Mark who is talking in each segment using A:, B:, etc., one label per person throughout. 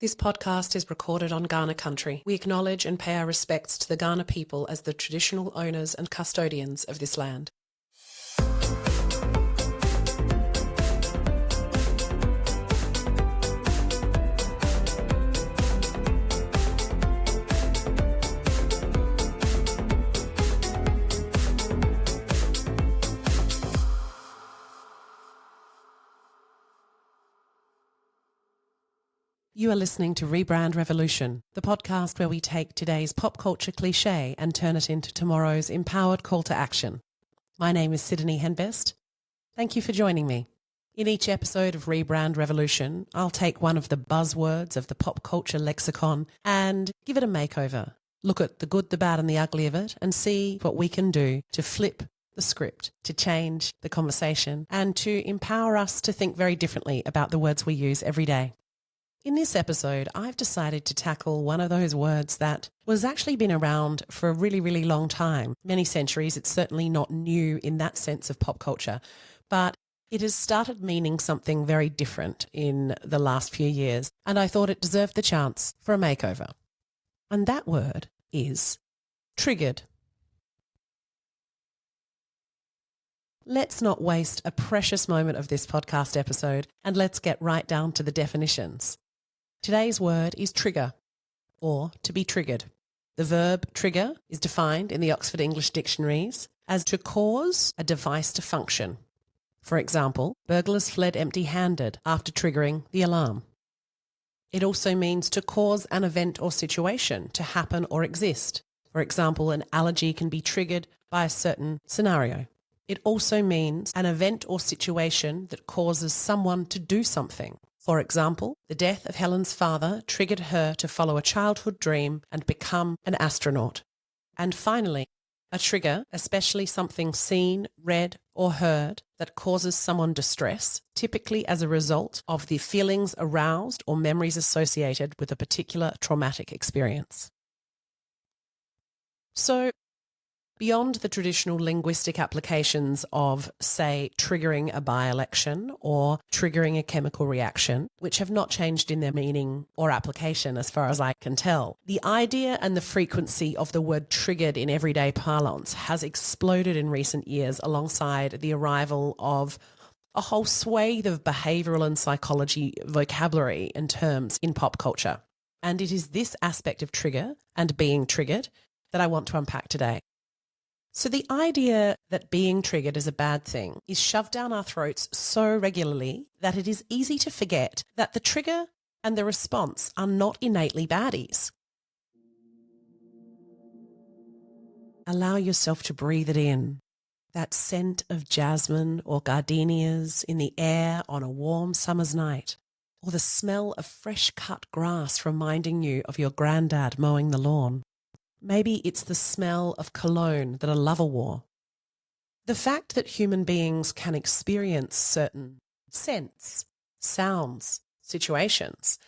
A: This podcast is recorded on Kaurna country. We acknowledge and pay our respects to the Kaurna people as the traditional owners and custodians of this land. You are listening to Rebrand Revolution, the podcast where we take today's pop culture cliche and turn it into tomorrow's empowered call to action. My name is Sidonie Henbest. Thank you for joining me. In each episode of Rebrand Revolution, I'll take one of the buzzwords of the pop culture lexicon and give it a makeover. Look at the good, the bad and the ugly of it and see what we can do to flip the script, to change the conversation and to empower us to think very differently about the words we use every day. In this episode, I've decided to tackle one of those words that was actually been around for a really, really long time. Many centuries. It's certainly not new in that sense of pop culture, but it has started meaning something very different in the last few years, and I thought it deserved the chance for a makeover. And that word is triggered. Let's not waste a precious moment of this podcast episode, and let's get right down to the definitions. Today's word is trigger, or to be triggered. The verb trigger is defined in the Oxford English dictionaries as to cause a device to function. For example, burglars fled empty-handed after triggering the alarm. It also means to cause an event or situation to happen or exist. For example, an allergy can be triggered by a certain scenario. It also means an event or situation that causes someone to do something. For example, the death of Helen's father triggered her to follow a childhood dream and become an astronaut. And finally, a trigger, especially something seen, read, or heard that causes someone distress, typically as a result of the feelings aroused or memories associated with a particular traumatic experience. So, beyond the traditional linguistic applications of, say, triggering a by-election or triggering a chemical reaction, which have not changed in their meaning or application as far as I can tell, the idea and the frequency of the word triggered in everyday parlance has exploded in recent years alongside the arrival of a whole swathe of behavioural and psychology vocabulary and terms in pop culture. And it is this aspect of trigger and being triggered that I want to unpack today. So the idea that being triggered is a bad thing is shoved down our throats so regularly that it is easy to forget that the trigger and the response are not innately baddies. Allow yourself to breathe it in, that scent of jasmine or gardenias in the air on a warm summer's night, or the smell of fresh cut grass reminding you of your granddad mowing the lawn. Maybe it's the smell of cologne that a lover wore. The fact that human beings can experience certain scents, sounds, situations,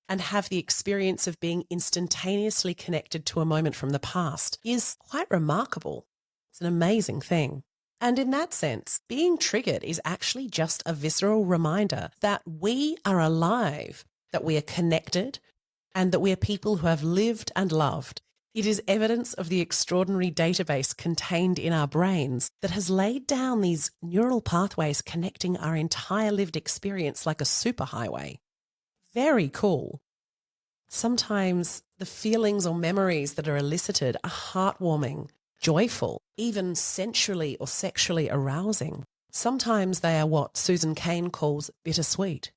A: and have the experience of being instantaneously connected to a moment from the past is quite remarkable. It's an amazing thing. And in that sense, being triggered is actually just a visceral reminder that we are alive, that we are connected, and that we are people who have lived and loved. It is evidence of the extraordinary database contained in our brains that has laid down these neural pathways connecting our entire lived experience like a superhighway. Very cool. Sometimes the feelings or memories that are elicited are heartwarming, joyful, even sensually or sexually arousing. Sometimes they are what Susan Cain calls bittersweet.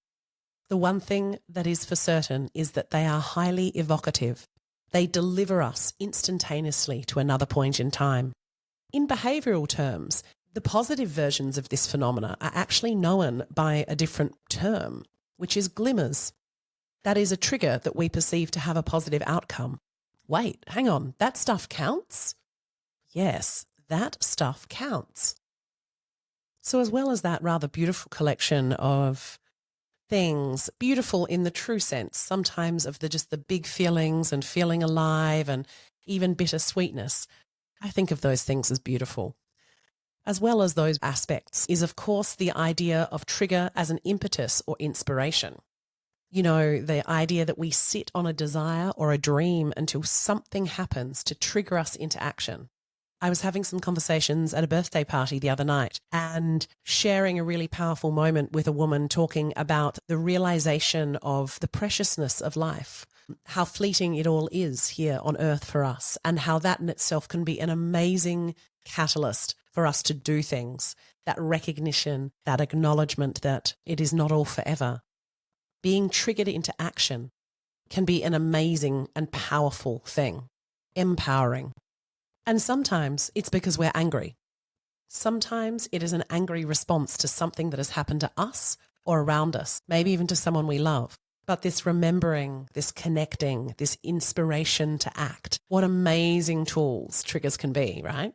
A: The one thing that is for certain is that they are highly evocative. They deliver us instantaneously to another point in time. In behavioural terms, the positive versions of this phenomena are actually known by a different term, which is glimmers. That is a trigger that we perceive to have a positive outcome. Wait, hang on, that stuff counts? Yes, that stuff counts. So as well as that rather beautiful collection of things, beautiful in the true sense, sometimes of just the big feelings and feeling alive and even bittersweetness, I think of those things as beautiful. As well as those aspects is, of course, the idea of trigger as an impetus or inspiration. You know, the idea that we sit on a desire or a dream until something happens to trigger us into action. I was having some conversations at a birthday party the other night and sharing a really powerful moment with a woman talking about the realization of the preciousness of life, how fleeting it all is here on earth for us, and how that in itself can be an amazing catalyst for us to do things, that recognition, that acknowledgement that it is not all forever. Being triggered into action can be an amazing and powerful thing, empowering. And sometimes it's because we're angry. Sometimes it is an angry response to something that has happened to us or around us, maybe even to someone we love. But this remembering, this connecting, this inspiration to act, what amazing tools triggers can be, right?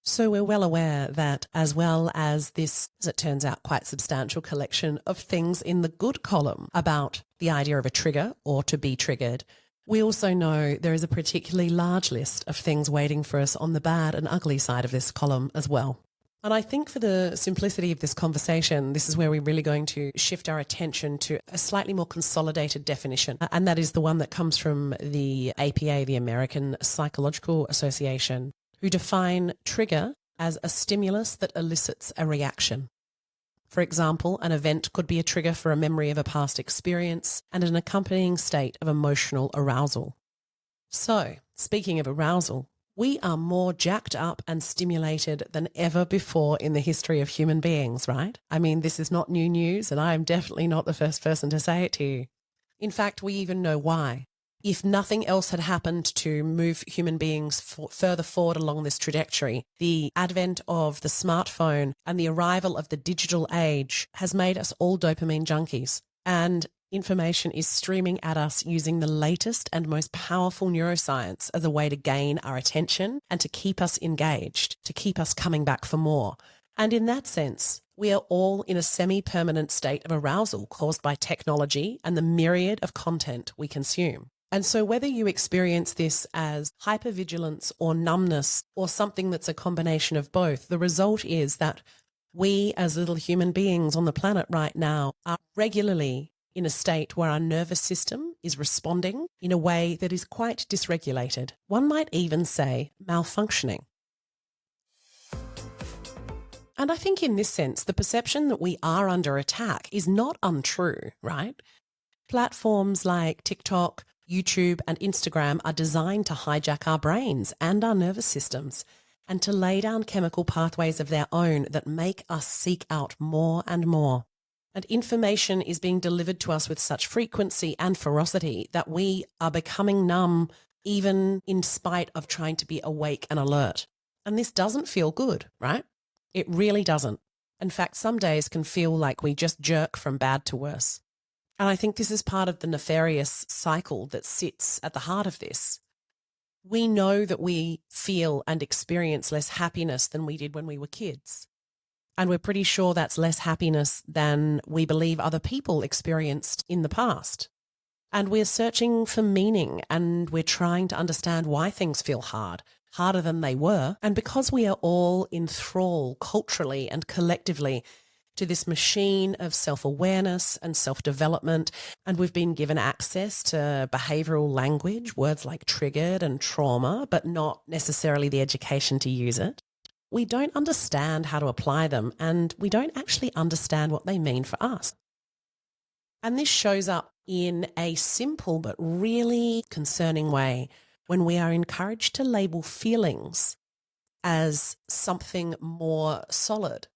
A: So we're well aware that as well as this, as it turns out, quite substantial collection of things in the good column about the idea of a trigger or to be triggered, we also know there is a particularly large list of things waiting for us on the bad and ugly side of this column as well. And I think for the simplicity of this conversation, this is where we're really going to shift our attention to a slightly more consolidated definition. And that is the one that comes from the APA, the American Psychological Association, who define trigger as a stimulus that elicits a reaction. For example, an event could be a trigger for a memory of a past experience and an accompanying state of emotional arousal. So, speaking of arousal, we are more jacked up and stimulated than ever before in the history of human beings, right? I mean, this is not new news, and I am definitely not the first person to say it to you. In fact, we even know why. If nothing else had happened to move human beings further forward along this trajectory, the advent of the smartphone and the arrival of the digital age has made us all dopamine junkies. And information is streaming at us using the latest and most powerful neuroscience as a way to gain our attention and to keep us engaged, to keep us coming back for more. And in that sense, we are all in a semi-permanent state of arousal caused by technology and the myriad of content we consume. And so whether you experience this as hypervigilance or numbness or something that's a combination of both, the result is that we as little human beings on the planet right now are regularly in a state where our nervous system is responding in a way that is quite dysregulated. One might even say malfunctioning. And I think in this sense, the perception that we are under attack is not untrue, right? Platforms like TikTok, YouTube and Instagram are designed to hijack our brains and our nervous systems and to lay down chemical pathways of their own that make us seek out more and more. And information is being delivered to us with such frequency and ferocity that we are becoming numb even in spite of trying to be awake and alert. And this doesn't feel good, right? It really doesn't. In fact, some days can feel like we just jerk from bad to worse. And I think this is part of the nefarious cycle that sits at the heart of this. We know that we feel and experience less happiness than we did when we were kids. And we're pretty sure that's less happiness than we believe other people experienced in the past. And we're searching for meaning and we're trying to understand why things feel hard, harder than they were. And because we are all in thrall culturally and collectively to this machine of self-awareness and self-development, and we've been given access to behavioral language, words like triggered and trauma, but not necessarily the education to use it. We don't understand how to apply them, and we don't actually understand what they mean for us. And this shows up in a simple but really concerning way when we are encouraged to label feelings as something more solid.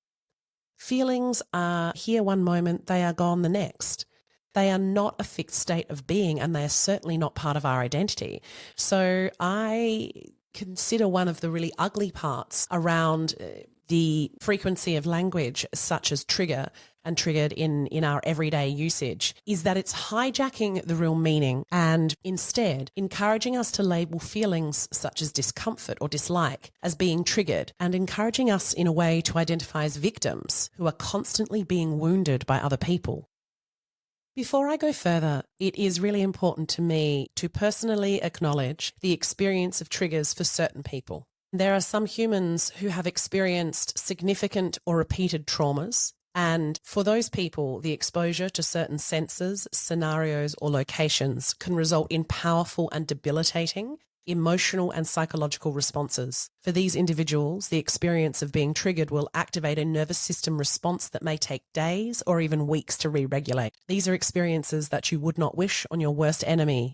A: Feelings are here one moment, they are gone the next. They are not a fixed state of being, and they are certainly not part of our identity. So I consider one of the really ugly parts around the frequency of language, such as trigger and triggered in our everyday usage, is that it's hijacking the real meaning and instead encouraging us to label feelings such as discomfort or dislike as being triggered, and encouraging us in a way to identify as victims who are constantly being wounded by other people. Before I go further, it is really important to me to personally acknowledge the experience of triggers for certain people. There are some humans who have experienced significant or repeated traumas, And for those people, the exposure to certain senses, scenarios, or locations can result in powerful and debilitating emotional and psychological responses. For these individuals, the experience of being triggered will activate a nervous system response that may take days or even weeks to re-regulate. These are experiences that you would not wish on your worst enemy.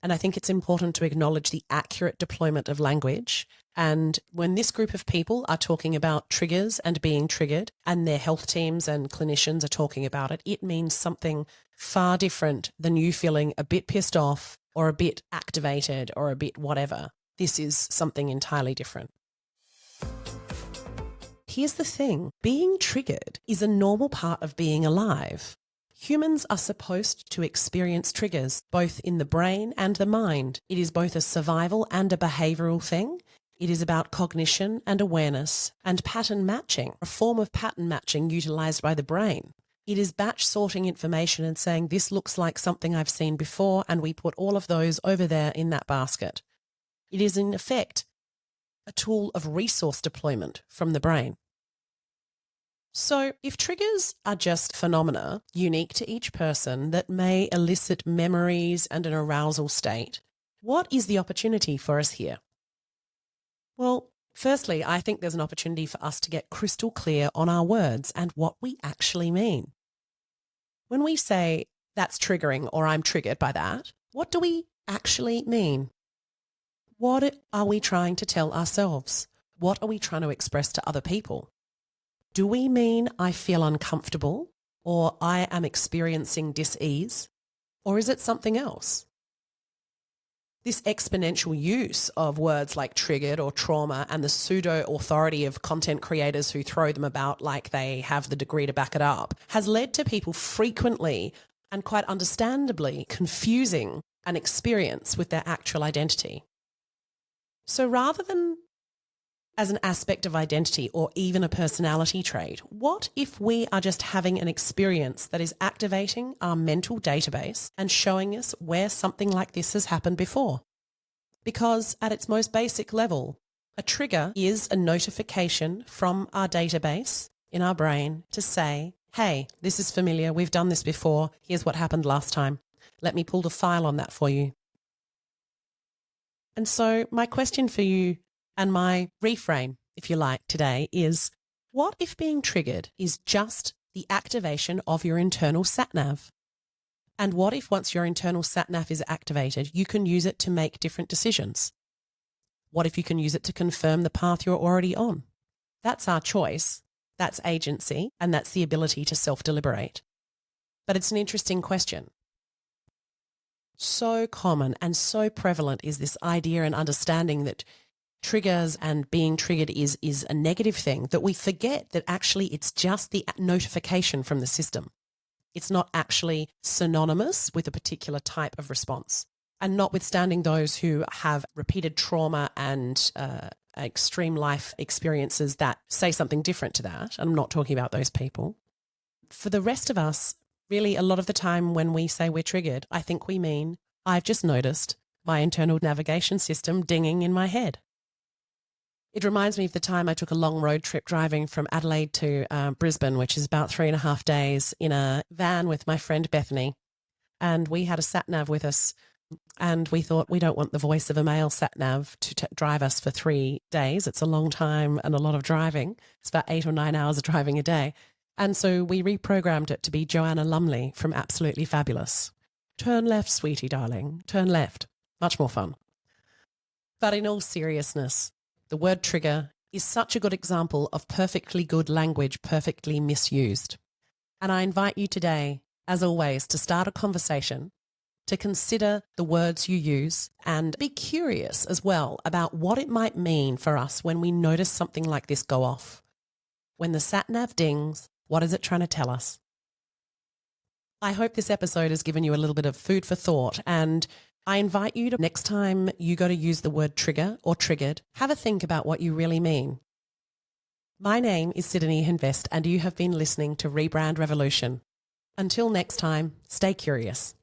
A: And I think it's important to acknowledge the accurate deployment of language. And when this group of people are talking about triggers and being triggered, and their health teams and clinicians are talking about it, it means something far different than you feeling a bit pissed off or a bit activated or a bit whatever. This is something entirely different. Here's the thing. Being triggered is a normal part of being alive. Humans are supposed to experience triggers, both in the brain and the mind. It is both a survival and a behavioral thing. It is about cognition and awareness and pattern matching, a form of pattern matching utilized by the brain. It is batch sorting information and saying, this looks like something I've seen before, and we put all of those over there in that basket. It is, in effect, a tool of resource deployment from the brain. So if triggers are just phenomena unique to each person that may elicit memories and an arousal state, what is the opportunity for us here? Well, firstly, I think there's an opportunity for us to get crystal clear on our words and what we actually mean. When we say, that's triggering, or I'm triggered by that, what do we actually mean? What are we trying to tell ourselves? What are we trying to express to other people? Do we mean I feel uncomfortable, or I am experiencing dis-ease, or is it something else? This exponential use of words like triggered or trauma and the pseudo-authority of content creators who throw them about like they have the degree to back it up has led to people frequently and quite understandably confusing an experience with their actual identity. So rather than as an aspect of identity or even a personality trait, what if we are just having an experience that is activating our mental database and showing us where something like this has happened before? Because at its most basic level, a trigger is a notification from our database in our brain to say, hey, this is familiar, we've done this before, here's what happened last time. Let me pull the file on that for you. And so my question for you, and my reframe, if you like, today is, what if being triggered is just the activation of your internal satnav? And what if once your internal satnav is activated, you can use it to make different decisions? What if you can use it to confirm the path you're already on? That's our choice, that's agency, and that's the ability to self-deliberate. But it's an interesting question. So common and so prevalent is this idea and understanding that triggers and being triggered is a negative thing, that we forget that actually it's just the notification from the system. It's not actually synonymous with a particular type of response. And notwithstanding those who have repeated trauma and extreme life experiences that say something different to that, I'm not talking about those people. For the rest of us, really a lot of the time when we say we're triggered, I think we mean, I've just noticed my internal navigation system dinging in my head. It reminds me of the time I took a long road trip driving from Adelaide to Brisbane, which is about 3.5 days, in a van with my friend Bethany. And we had a satnav with us, and we thought we don't want the voice of a male satnav to drive us for 3 days. It's a long time and a lot of driving. It's about 8 or 9 hours of driving a day. And so we reprogrammed it to be Joanna Lumley from Absolutely Fabulous. Turn left, sweetie darling. Turn left. Much more fun. But in all seriousness, the word trigger is such a good example of perfectly good language perfectly misused. And I invite you today, as always, to start a conversation, to consider the words you use and be curious as well about what it might mean for us when we notice something like this go off. When the satnav dings, what is it trying to tell us? I hope this episode has given you a little bit of food for thought, and I invite you to, next time you go to use the word trigger or triggered, have a think about what you really mean. My name is Sidonie Invest, and you have been listening to Rebrand Revolution. Until next time, stay curious.